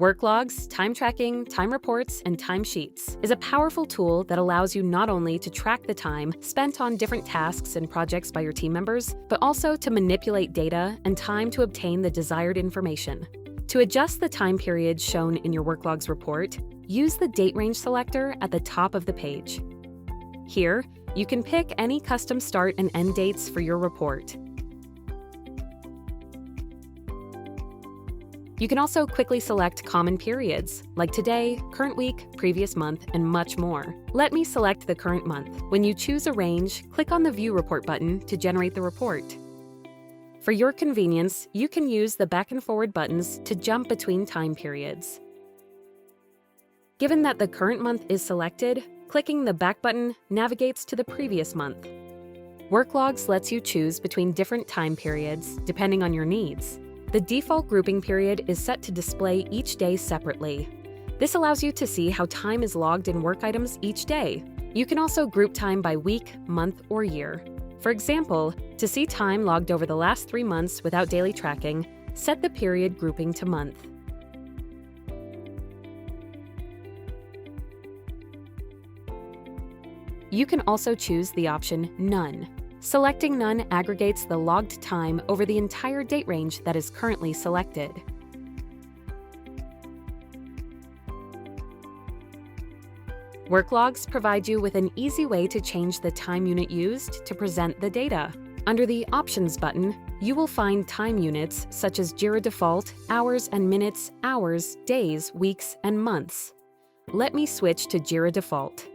Worklogs, time tracking, time reports, and timesheets is a powerful tool that allows you not only to track the time spent on different tasks and projects by your team members, but also to manipulate data and time to obtain the desired information. To adjust the time period shown in your Worklogs report, use the date range selector at the top of the page. Here, you can pick any custom start and end dates for your report. You can also quickly select common periods, like today, current week, previous month, and much more. Let me select the current month. When you choose a range, click on the View Report button to generate the report. For your convenience, you can use the back and forward buttons to jump between time periods. Given that the current month is selected, clicking the back button navigates to the previous month. Worklogs lets you choose between different time periods, depending on your needs. The default grouping period is set to display each day separately. This allows you to see how time is logged in work items each day. You can also group time by week, month, or year. For example, to see time logged over the last 3 months without daily tracking, set the period grouping to month. You can also choose the option None. Selecting None aggregates the logged time over the entire date range that is currently selected. Worklogs provide you with an easy way to change the time unit used to present the data. Under the Options button, you will find time units such as Jira Default, hours and minutes, hours, days, weeks, and months. Let me switch to Jira Default.